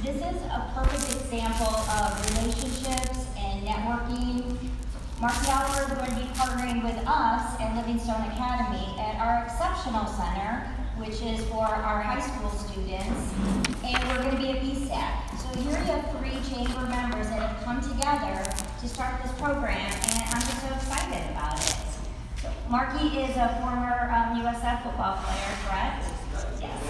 This is a perfect example of relationships and networking. Marky Oliver is going to be partnering with us at Livingstone Academy at our Exceptional Center, which is for our high school students, and we're going to be at BSAC. So here you have 3 chamber members that have come together to start this program, and I'm just so excited about it. So Marky is a former USF football player, correct? Yes.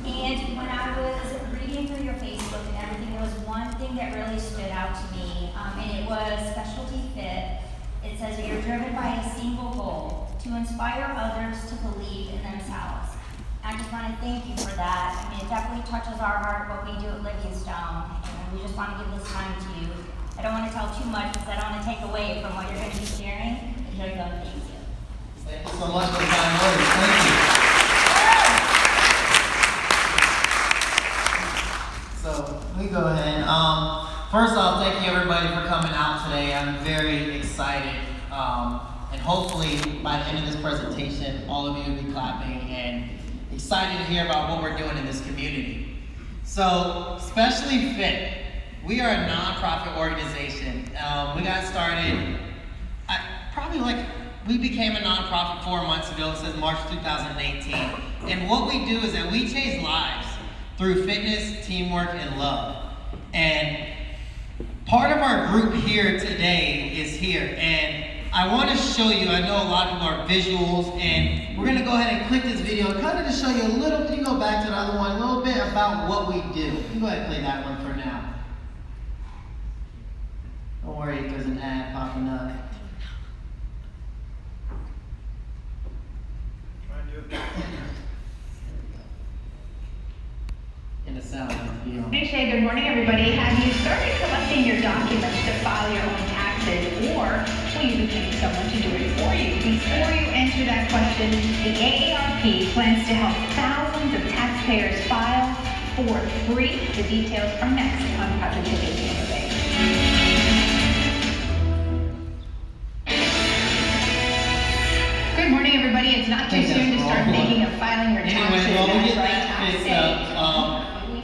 And when I was reading through your Facebook and everything, there was one thing that really stood out to me, and it was specialty fit. It says that you're driven by a single goal, to inspire others to believe in themselves. I just want to thank you for that. I mean, it definitely touches our heart what we do at Livingstone, and we just want to give this time to you. I don't want to tell too much because I don't want to take away from what you're going to be sharing. But here you go. Thank you. Thank you so much for the kind words. Thank you. So let me go ahead. First off, thank you everybody for coming out today. I'm very excited, and hopefully by the end of this presentation, all of you will be clapping and excited to hear about what we're doing in this community. So, Specially Fit, we are a nonprofit organization. We got started, we became a nonprofit 4 months ago. It says March 2018. And what we do is that we change lives through fitness, teamwork, and love. And part of our group here today is here. And I want to show you, I know a lot of people are visuals, and we're going to go ahead and click this video, kind of to show you a little, can you go back to the other one, a little bit about what we do. You can go ahead and play that one for now. Don't worry if there's an ad popping up. In the sound video. Hey, good morning, everybody. Have you started collecting your documents to file your own taxes, or will you be paying someone to do it for you? Before you answer that question, the AARP plans to help thousands of taxpayers file for free. The details are next on Positivity Innovate. Good morning, everybody. It's not too soon to start thinking of filing your taxes. Anyway, while we get that fixed up,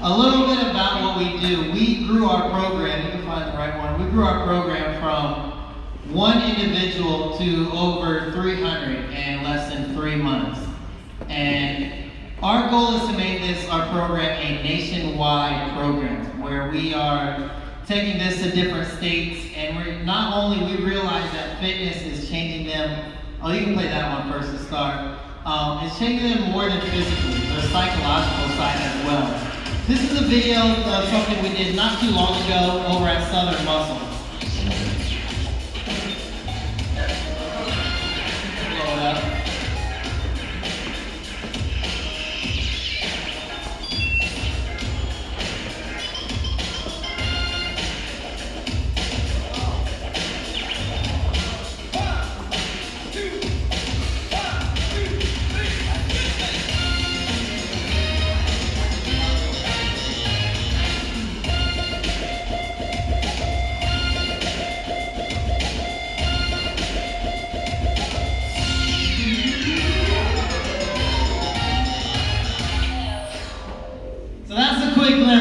a little bit about what we do. We grew our program, you can find the right one. We grew our program from 1 individual to over 300 in less than 3 months. And our goal is to make this, our program, a nationwide program where we are taking this to different states, and we realize that fitness is changing them. Oh, you can play that one first to start. It's changing them more than physically, their psychological side as well. This is a video of something we did not too long ago over at Southern Muscle. Blow it up.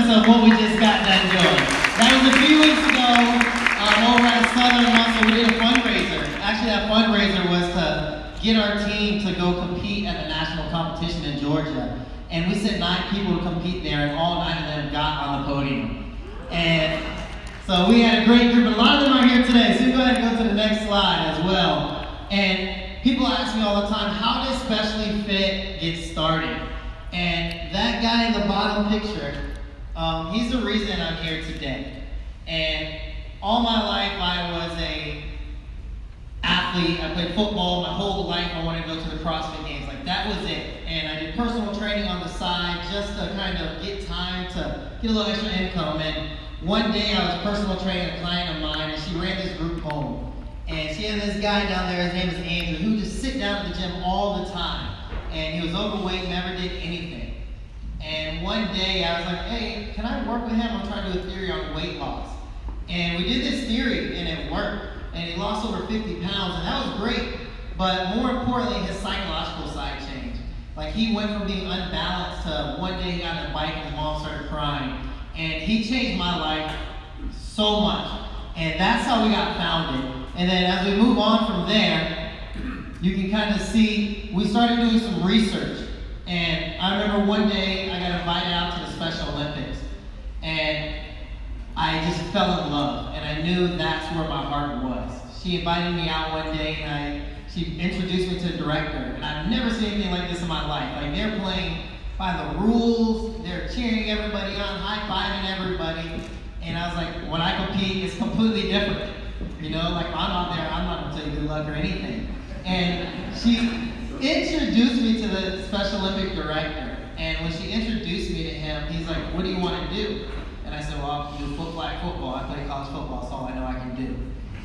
Of what we just got done doing. That was a few weeks ago over at Southern Muscle. We did a fundraiser. Actually, that fundraiser was to get our team to go compete at the national competition in Georgia. And we sent 9 people to compete there, and all 9 of them got on the podium. And so we had a great group, and a lot of them are here today. So you go ahead and go to the next slide as well. And people ask me all the time, how does Specially Fit get started? And that guy in the bottom picture, he's the reason I'm here today. And all my life I was an athlete. I played football my whole life. I wanted to go to the CrossFit games. Like, that was it. And I did personal training on the side just to kind of get time to get a little extra income. And one day I was personal training a client of mine, and she ran this group home. And she had this guy down there, his name is Andrew, who would just sit down at the gym all the time. And he was overweight, never did anything. And one day I was like, hey, can I work with him? I'm trying to do a theory on weight loss. And we did this theory, and it worked. And he lost over 50 pounds, and that was great. But more importantly, his psychological side changed. Like, he went from being unbalanced to one day he got on a bike and his mom started crying. And he changed my life so much. And that's how we got founded. And then as we move on from there, you can kind of see, we started doing some research. And I remember one day I got invited out to the Special Olympics. And I just fell in love. And I knew that's where my heart was. She invited me out one day and she introduced me to the director. And I've never seen anything like this in my life. Like, they're playing by the rules, they're cheering everybody on, high-fiving everybody. And I was like, when I compete, it's completely different. You know, like, I'm out there, I'm not gonna tell you good luck or anything. And she introduced me to the Special Olympic director. And when she introduced me to him, he's like, what do you want to do? And I said, well, I do flag football. I play college football, that's all I know I can do.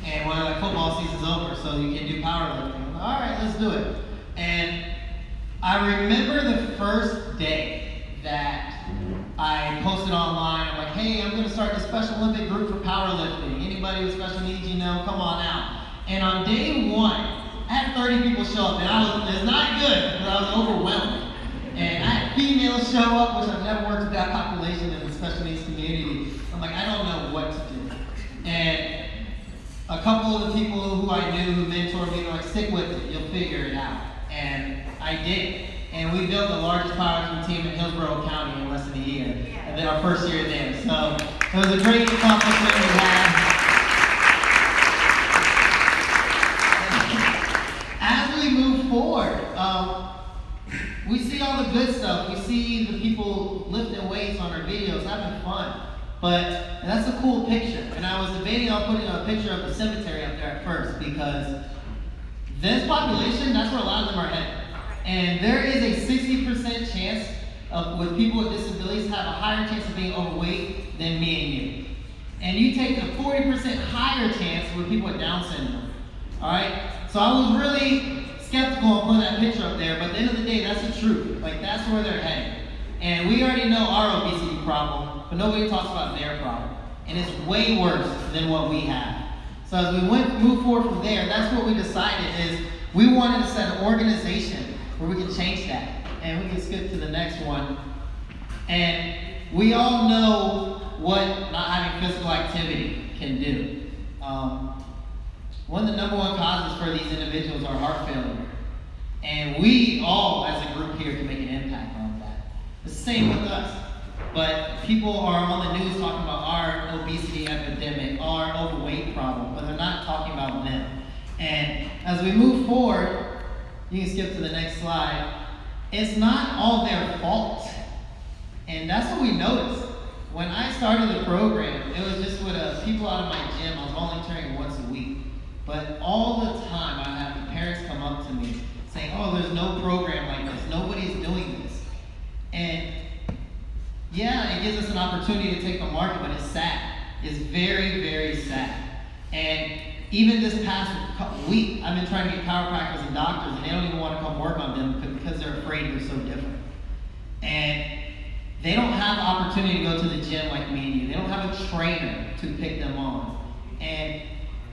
And when like football season's over, so you can do powerlifting. All right, let's do it. And I remember the first day that I posted online. I'm like, hey, I'm going to start the Special Olympic group for powerlifting. Anybody with special needs, you know, come on out. And on day one, I had 30 people show up, and it's not good because I was overwhelmed. And I had females show up, which I've never worked with that population in the special needs community. I'm like, I don't know what to do. And a couple of the people who I knew who mentored me were like, stick with it, you'll figure it out. And I did. And we built the largest powerlifting team in Hillsborough County in less than a year. And then our first year there. So it was a great accomplishment we had. As we move forward, we see all the good stuff. We see the people lifting weights on our videos, having fun. But that's a cool picture. And I was debating on putting a picture of the cemetery up there at first, because this population, that's where a lot of them are headed. And there is a 60% chance with people with disabilities have a higher chance of being overweight than me and you. And you take a 40% higher chance with people with Down syndrome. All right? So I was really skeptical on putting that picture up there, but at the end of the day, that's the truth. Like, that's where they're headed. And we already know our obesity problem, but nobody talks about their problem. And it's way worse than what we have. So as we move forward from there, that's what we decided is we wanted to set an organization where we can change that. And we can skip to the next one. And we all know what not having physical activity can do. One of the number one causes for these individuals are heart failure. And we all, as a group here, can make an impact on that. The same with us. But people are on the news talking about our obesity epidemic, our overweight problem, but they're not talking about them. And as we move forward, you can skip to the next slide, it's not all their fault. And that's what we noticed. When I started the program, it was just with people out of my gym. I was volunteering once a week. But all the time, I have the parents come up to me saying, oh, there's no program like this. Nobody's doing this. And yeah, it gives us an opportunity to take the market, but it's sad. It's very, very sad. And even this past week, I've been trying to get chiropractors and doctors, and they don't even want to come work on them because they're afraid they're so different. And they don't have the opportunity to go to the gym like me and you. They don't have a trainer to pick them on. And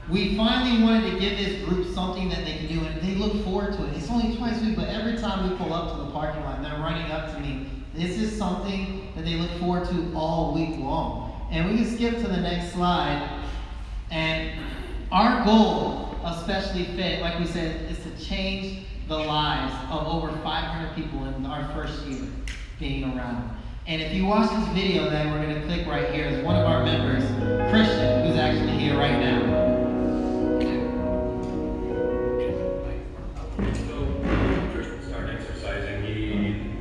we finally wanted to give this group something that they can do, and they look forward to it. It's only twice a week, but every time we pull up to the parking lot, they're running up to me. This is something that they look forward to all week long. And we can skip to the next slide. And our goal, especially Fit, like we said, is to change the lives of over 500 people in our first year being around. And if you watch this video that we're going to click right here, is one of our members, Christian, who's actually here right now.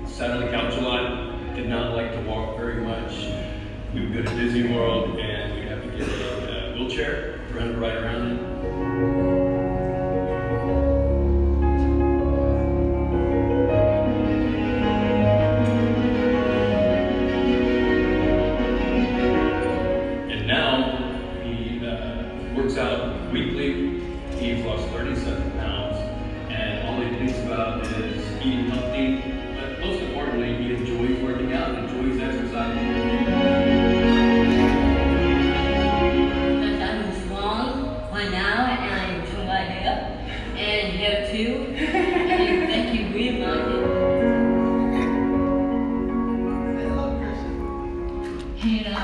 Sat on the couch a lot, did not like to walk very much. We would go to Disney World and we'd have to get a wheelchair for him to ride around in. And now he works out weekly. He's lost 37 pounds and all he thinks about is eating healthy. Most importantly, he enjoys working out, enjoys exercising. Because I'm strong right now and I enjoy my hair and hair too. And thank you very much. Hello, Christian. And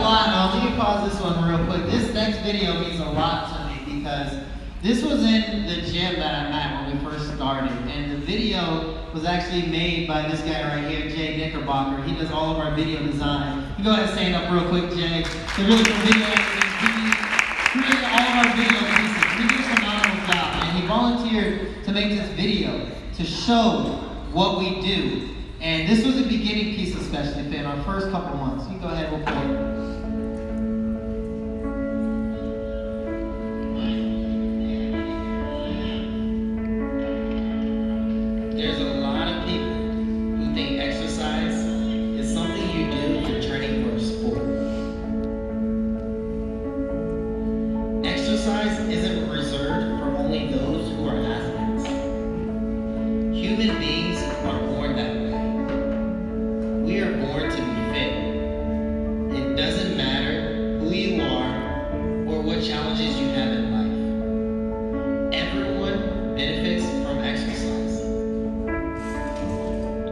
lot. Let me pause this one real quick. This next video means a lot to me because this was in the gym that I'm at when we first started. And the video was actually made by this guy right here, Jay Knickerbocker. He does all of our video design. You go ahead and stand up real quick, Jay. It's a really cool video. He created all of our video pieces. He did a phenomenal job. And he volunteered to make this video to show what we do. And this was the beginning piece especially in our first couple months. You go ahead, we'll play it. There's a lot of people who think exercise is something you do if you're training for a sport. Exercise isn't reserved for only those who are athletes. Human beings are born that way. We are born to be fit. It doesn't matter who you are or what challenges you have in life. Everyone benefits from exercise.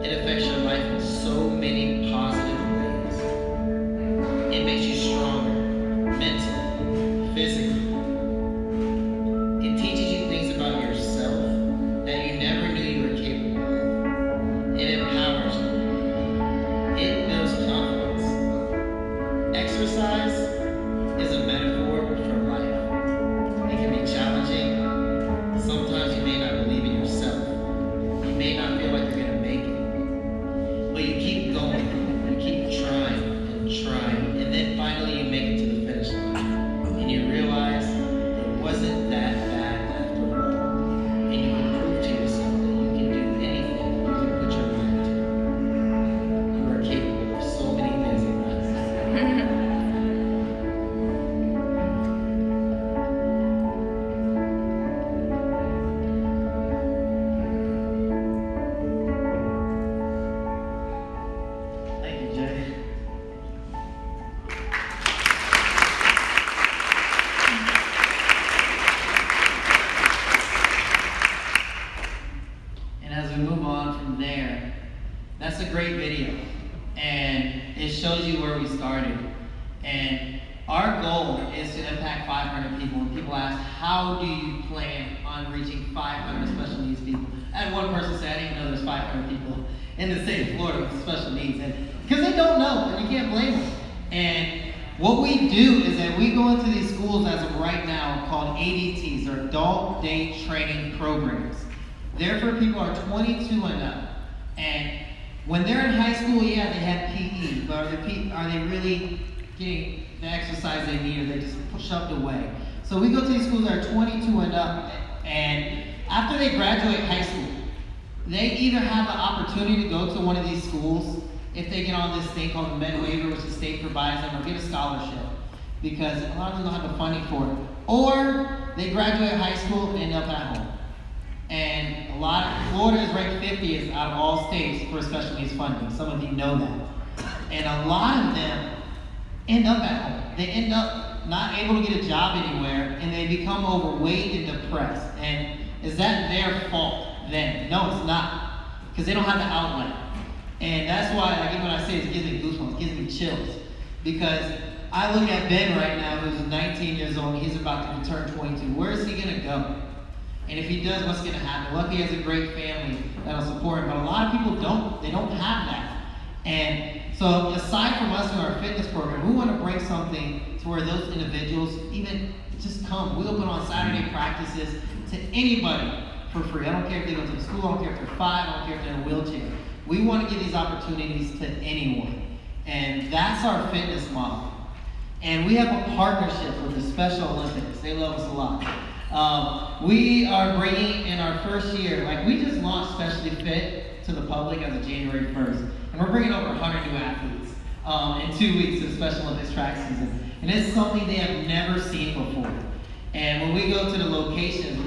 It affects your life in so many positive ways. It makes you stronger, mentally, physically. It teaches you things about yourself that you never knew you were capable of. It empowers you. It builds confidence. Exercise is a metaphor for life. It can be challenging. Sometimes you may not believe in yourself. You may not feel like you're going to make it. But you keep going. You keep trying and trying. And then finally you make it to the finish line. And you realize it wasn't that bad after all. And you can prove to yourself that you can do anything you can put your mind to. You are capable of so many things in life. Thank you, Jay. And as we move on from there, that's a great video. And it shows you where we started. And our goal is to impact 500 people. And people ask, how do you plan on reaching 500 special needs people? I had one person say, I didn't even know there's 500 people in the state of Florida with special needs. And because they don't know, and you can't blame them. And what we do is that we go into these schools as of right now called ADTs, or Adult Day Training Programs. They're for people who are 22 and up. And when they're in high school, yeah, they have PE, but are they really getting the exercise they need, or they just shoved away? So we go to these schools that are 22 and up, and after they graduate high school, they either have the opportunity to go to one of these schools if they get on this thing called the Med Waiver, which the state provides them, or get a scholarship, because a lot of them don't have the funding for it. Or they graduate high school and end up at home. And Florida is ranked 50th out of all states for special needs funding. Some of you know that. And a lot of them end up at home. They end up not able to get a job anywhere, and they become overweight and depressed. And is that their fault then? No, it's not. Because they don't have the outlet. And that's why, like, when I say it gives me goosebumps, it gives me chills. Because I look at Ben right now, who's 19 years old, and he's about to turn 22. Where is he going to go? And if he does, what's going to happen? Luckily, he has a great family that'll support him. But a lot of people don't. They don't have that. And so aside from us in our fitness program, we want to bring something to where those individuals even just come. We open on Saturday practices to anybody for free. I don't care if they go to the school. I don't care if they're 5. I don't care if they're in a wheelchair. We want to give these opportunities to anyone. And that's our fitness model. And we have a partnership with the Special Olympics. They love us a lot. We are bringing in our first year, like we just launched Specially Fit to the public as of January 1st. And we're bringing over 100 new athletes in 2 weeks of Special Olympics track season. And it's something they have never seen before. And when we go to the locations,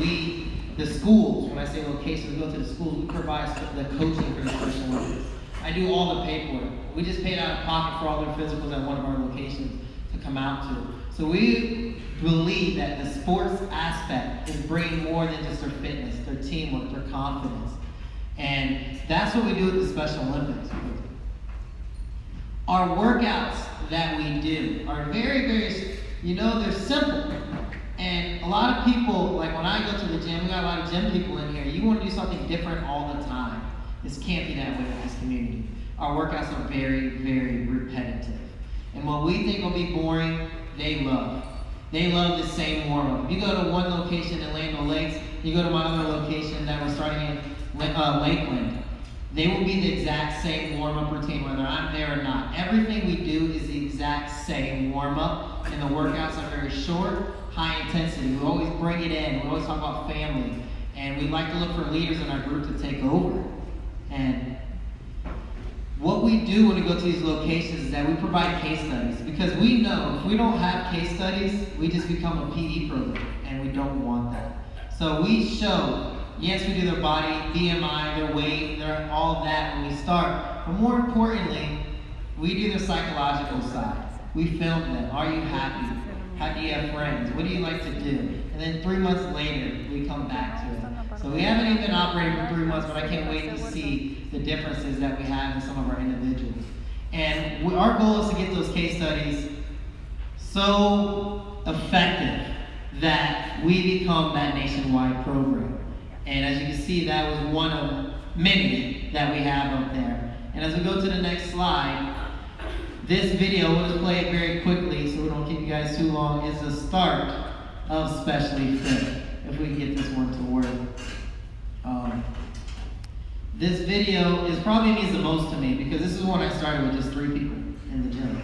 the schools, when I say locations, we go to the schools, we provide the coaching for the Special Olympics. I do all the paperwork. We just paid out of pocket for all their physicals at one of our locations to come out to. So we believe that the sports aspect is bringing more than just their fitness, their teamwork, their confidence. And that's what we do with the Special Olympics. Our workouts that we do are very, very, they're simple. And a lot of people, like when I go to the gym, we got a lot of gym people in here, you want to do something different all the time. This can't be that way in this community. Our workouts are very, very repetitive. And what we think will be boring, they love. They love the same warm-up. If you go to one location in Lando Lakes, you go to my other location that we're starting in Lakeland, they will be the exact same warm-up routine, whether I'm there or not. Everything we do is the exact same warm-up, and the workouts are very short, high intensity. We always bring it in. We always talk about family, and we like to look for leaders in our group to take over. And what we do when we go to these locations is that we provide case studies, because we know if we don't have case studies, we just become a PE program, and we don't want that. So we show, yes, we do their body, BMI, their weight, all of that when we start, but more importantly, we do the psychological side. We film them. Are you happy? How do you have friends? What do you like to do? And then 3 months later, we come back to it. So we haven't even been operating for 3 months, but I can't wait to see the differences that we have in some of our individuals. And our goal is to get those case studies so effective that we become that nationwide program. And as you can see, that was one of many that we have up there. And as we go to the next slide, this video, we'll just play it very quickly so we don't keep you guys too long, is the start of Specially Fit. If we can get this one to work. This video probably means the most to me, because this is when I started with just 3 people in the gym.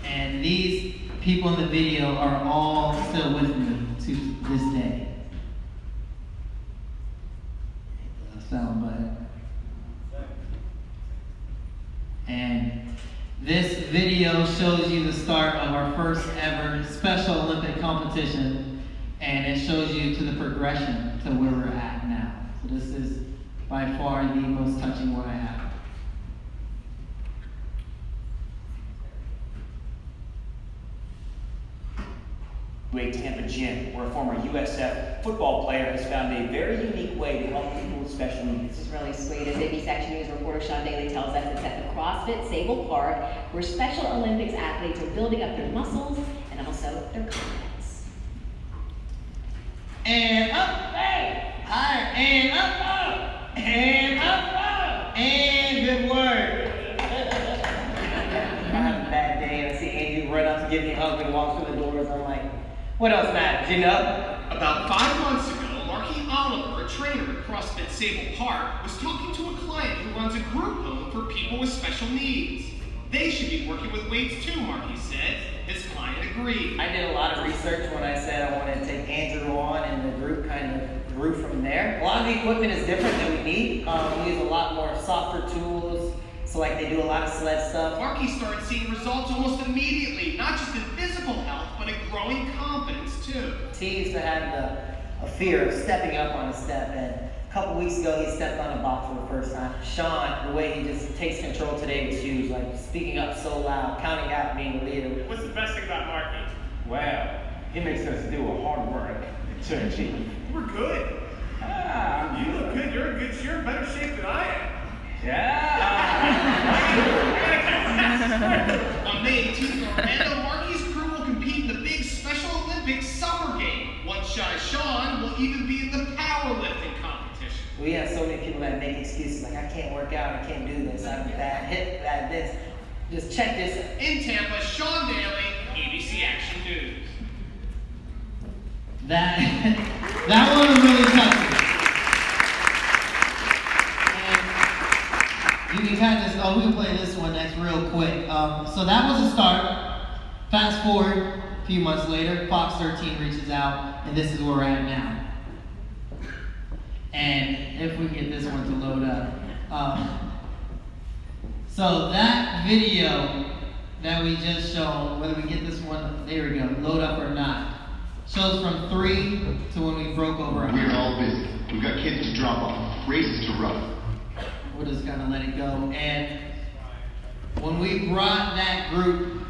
And these people in the video are all still with me to this day. Sound button. And this video shows you the start of our first ever Special Olympic competition, and it shows you to the progression to where we're at now. So this is by far the most touching one I have. Tampa Gym, where a former USF football player has found a very unique way to help people with special needs. This is really sweet. As ABC Action News reporter Sean Daly tells us, it's at the CrossFit Sable Park, where Special Olympics athletes are building up their muscles and also their confidence. And up, hey, higher, and up, and up, and good work. I have a bad day, and I see Andrew run up to give me a hug and walk through the doors. I'm like, what else matters, you know? About 5 months ago, Marky Oliver, a trainer at CrossFit Sable Park, was talking to a client who runs a group home for people with special needs. They should be working with weights too, Marky said. His client agreed. I did a lot of research when I said I wanted to take Andrew on, and the group kind of grew from there. A lot of the equipment is different than we need. We use a lot more softer tools, so like they do a lot of sled stuff. Marky started seeing results almost immediately, not just in physical health, but in growing confidence too. He used to have a fear of stepping up on a step, and a couple weeks ago he stepped on a box for the first time. Sean, the way he just takes control today was huge, like speaking up so loud, counting out, being a leader. What's the best thing about Marky? Well, he makes us do a hard work to achieve. We're good. You look good. You're in better shape than I am. On May 18th in Orlando, Marky's crew will compete in the big Special Olympics summer game. One shy Sean will even be in the powerlifting competition. We have so many people that make excuses like, I can't work out, I can't do this, I'm bad hip, bad this. Just check this out. In Tampa, Sean Daly, ABC Action News. That one was really touching. And you can kind of just, we can play this one next real quick. So that was the start. Fast forward a few months later, Fox 13 reaches out, and this is where we're at now. And if we get this one to load up. So that video that we just showed, whether we get this one, there we go, load up or not, shows from 3 to when we broke over 100. We're all busy. We've got kids to drop off, races to run. We'll just kind of let it go. And when we brought that group,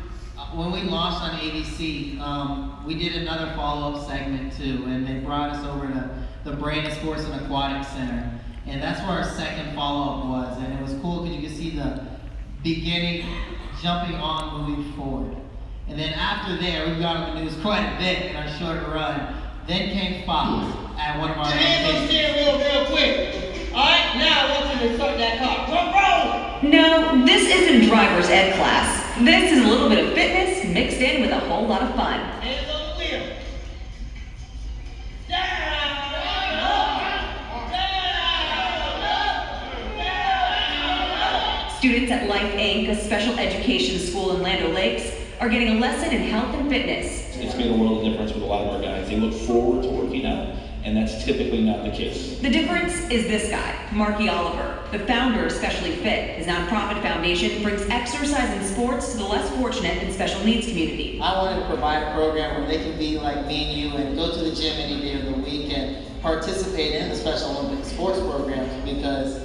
when we launched on ABC, we did another follow-up segment too, and they brought us over to the Brandon Sports and Aquatic Center. And that's where our second follow-up was. And it was cool because you could see the beginning jumping on, moving forward. And then after there, we've got on the news quite a bit in our short run. Then came Fox at one of our Hands real quick. All right, now I want you to start that car. Come roll! No, this isn't driver's ed class. This is a little bit of fitness mixed in with a whole lot of fun. Hands on the wheel. Students at Life Inc., a special education school in Land O'Lakes, are getting a lesson in health and fitness. It's made a world of difference with a lot of our guys. They look forward to working out, and that's typically not the case. The difference is this guy, Marky Oliver, the founder of Specially Fit. His nonprofit foundation brings exercise and sports to the less fortunate and special needs community. I wanted to provide a program where they can be like me and you and go to the gym any day of the week and participate in the Special Olympic sports programs because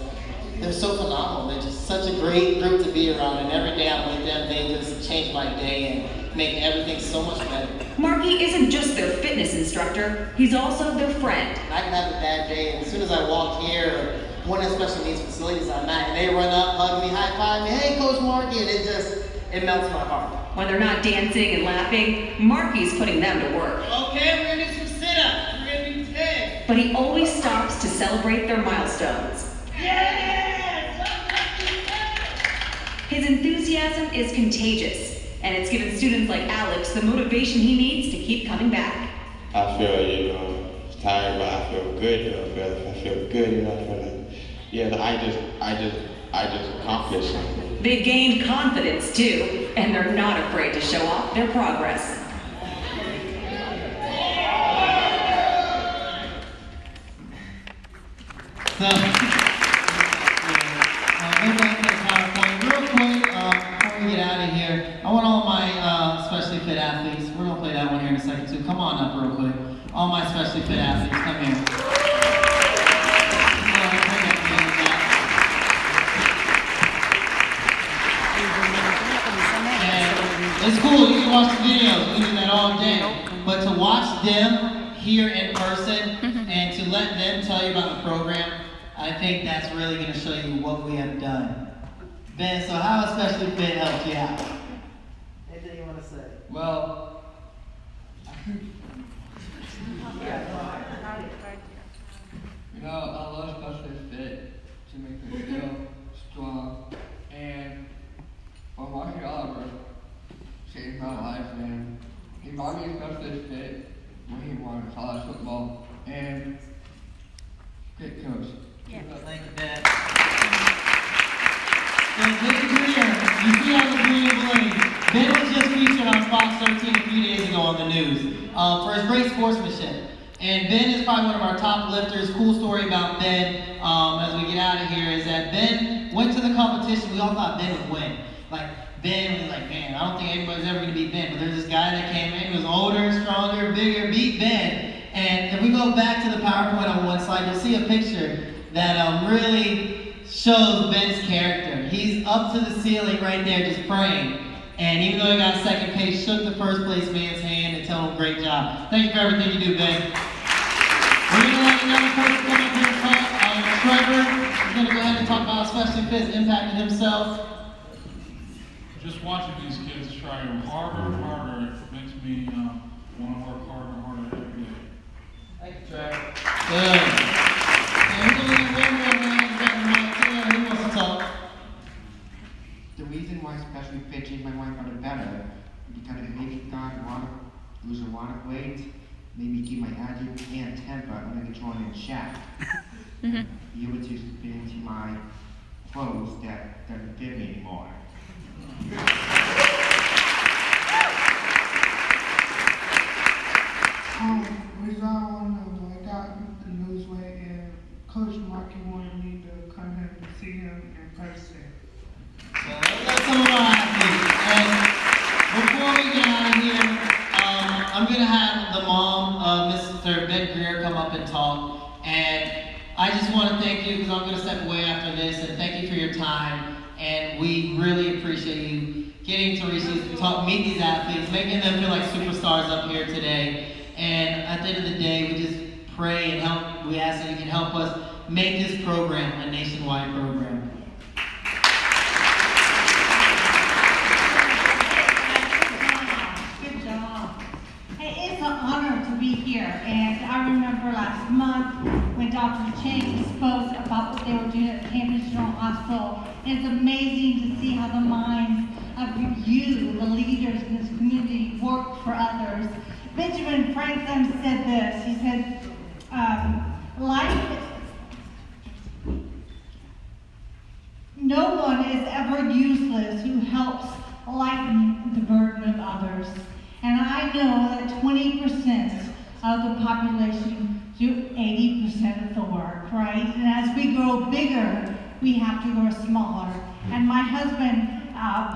they're so phenomenal. They're just such a great group to be around, and every day I'm with them, they just change my day and make everything so much better. Marky isn't just their fitness instructor, he's also their friend. I can have a bad day, and as soon as I walk here or one of the special needs facilities I'm at, and they run up, hug me, high five me, hey Coach Marky, and it melts my heart. When they're not dancing and laughing, Marky's putting them to work. Okay, we're gonna do some sit-ups. We're gonna do 10. But he always stops to celebrate their milestones. His enthusiasm is contagious, and it's given students like Alex the motivation he needs to keep coming back. I feel, tired, but I feel good. I feel good, I feel like, I just accomplished something. They've gained confidence too, and they're not afraid to show off their progress. So, go back to the PowerPoint real quick before we get out of here. I want all my specially fit athletes. We're gonna play that one here in a second too. Come on up real quick. All my specially fit athletes, come here. And it's cool. You can watch the videos. We do that all day. But to watch them here in person and to let them tell you about the program, I think that's really going to show you what we have done. Ben, so how has Specially Fit helped you out? Anything you want to say? Well, I love Specially Fit to make me feel strong. And Marky Oliver saved my life, and he brought me a Specially Fit when he wanted college football. And great coach. Yeah. Thank you, Ben. So, this is here. You see all the green and bling. Ben was just featured on Fox 13 a few days ago on the news for his great sportsmanship. And Ben is probably one of our top lifters. Cool story about Ben as we get out of here is that Ben went to the competition. We all thought Ben would win. Ben was like, man, I don't think anybody's ever going to beat Ben. But there's this guy that came in, he was older, stronger, bigger, beat Ben. And if we go back to the PowerPoint on one slide, you'll see a picture that really shows Ben's character. He's up to the ceiling right there just praying. And even though he got second place, shook the first place man's hand and told him, great job. Thank you for everything you do, Ben. We're going to let another person come up here and talk. Trevor is going to go ahead and talk about how Specially Fit's impacted himself. Just watching these kids try harder and harder makes me want to work harder and harder every day. Thank you, Trevor. Good. And we're going to get one more man. Who wants to talk? The reason why Specially Fit changed my life for the better because it made me start to lose a lot of weight, made me keep my attitude and temper under control and in check. Be able to fit into my clothes that doesn't fit me anymore. I got the news way and Coach Marky wanted me to come here and see him in person. So that's some of our athletes. And before we get out of here, I'm going to have the mom of Mr. Ben Greer come up and talk. And I just want to thank you because I'm going to step away after this. And thank you for your time. And we really appreciate you getting to meet these athletes, making them feel like superstars up here today. And at the end of the day, we just pray and help. We ask that you can help us make this program a nationwide program. here. And I remember last month when Dr. Chang spoke about what they were doing at Campus General Hospital. It's amazing to see how the minds of you, the leaders in this community, work for others. Benjamin Franklin said this. He said, no one is ever useless who helps lighten the burden of others. And I know that 20% of the population do 80% of the work, right? And as we grow bigger, we have to grow smaller. And my husband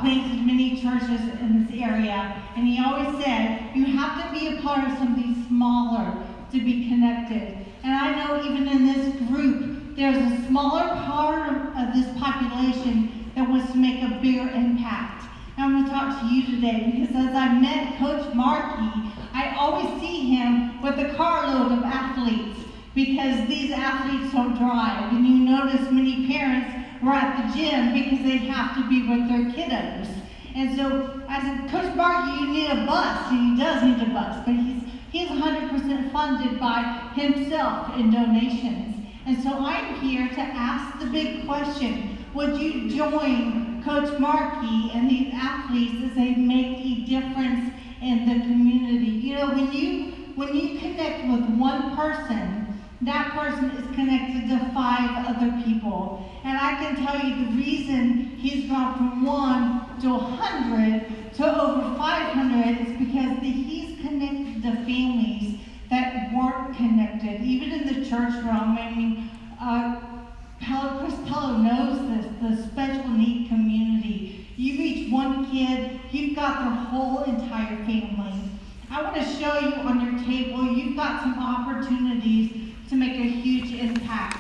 planted many churches in this area, and he always said, you have to be a part of something smaller to be connected. And I know even in this group, there's a smaller part of this population that wants to make a bigger impact. And I'm going to talk to you today because as I met Coach Marky, I always see him with a carload of athletes because these athletes don't drive. And you notice many parents were at the gym because they have to be with their kiddos. And so I said, Coach Marky, you need a bus. And he does need a bus, but he's 100% funded by himself in donations. And so I'm here to ask the big question. Would you join Coach Marky and these athletes as they make a difference in the community? You know, when you connect with one person, that person is connected to 5 other people. And I can tell you the reason he's gone from 1 to 100 to over 500 is because he's connected to families that weren't connected, even in the church realm. I mean, Chris Pello knows this, the special need community. You reach one kid, you've got their whole entire family. I want to show you on your table, you've got some opportunities to make a huge impact.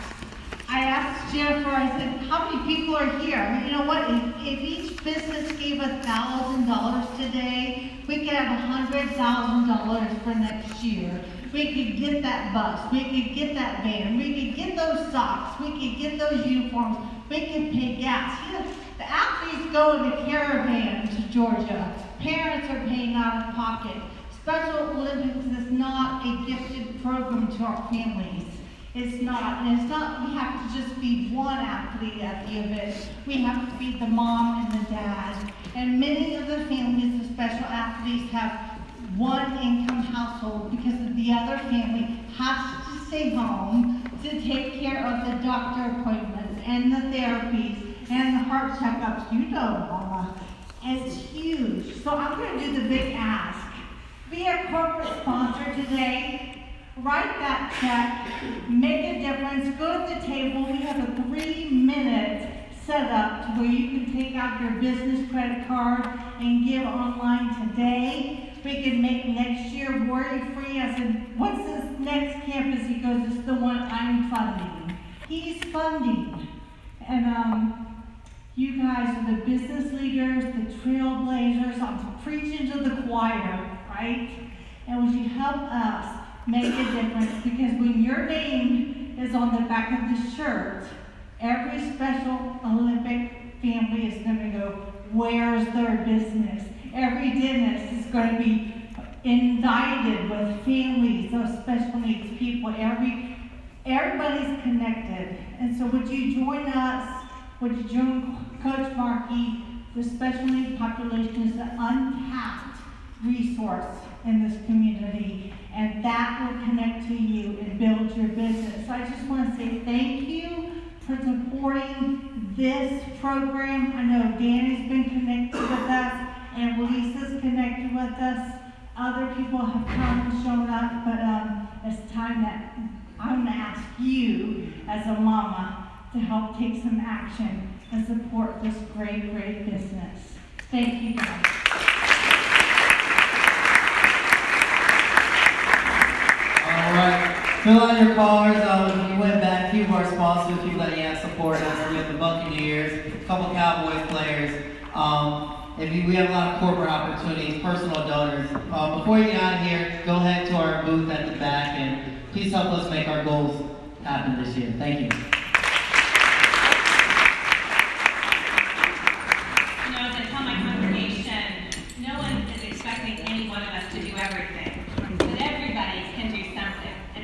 I asked Jennifer, I said, how many people are here? You know what, if each business gave $1,000 today, we could have $100,000 for next year. We could get that bus, we could get that van, we could get those socks, we could get those uniforms, we could pay gas. You know, the athletes go in a caravan to Georgia. Parents are paying out of pocket. Special Olympics is not a gifted program to our families. It's not, and it's not, we have to just feed one athlete at the event. We have to feed the mom and the dad. And many of the families of special athletes have one income household because the other family has to stay home to take care of the doctor appointments and the therapies and the heart checkups. You know, Mama. It's huge. So I'm going to do the big ask. Be a corporate sponsor today. Write that check. Make a difference. Go to the table. We have a 3-minute setup to where you can take out your business credit card and give online today. We can make next year worry-free. I said, what's this next campus? He goes, it's the one I'm funding. He's funding. And you guys are the business leaders, the trailblazers. I'm preaching to the choir, right? And would you help us make a difference? Because when your name is on the back of the shirt, every Special Olympic family is going to go, where's their business? Every dentist is going to be indicted with families of special needs people. Everybody's connected. And so would you join us? Would you join Coach Marky? The special needs population is an untapped resource in this community, and that will connect to you and build your business. So I just want to say thank you for supporting this program. I know Danny's been connected with us, and Lisa's connected with us. Other people have come and shown up, but it's time that I'm going to ask you as a mama to help take some action and support this great, great business. Thank you guys. All right. Fill out your cards. We went back. A few of our sponsors, people that support us. We have the Buccaneers, a couple Cowboys players. We have a lot of corporate opportunities, personal donors. Before you get out of here, go ahead to our booth at the back and please help us make our goals happen this year. Thank you.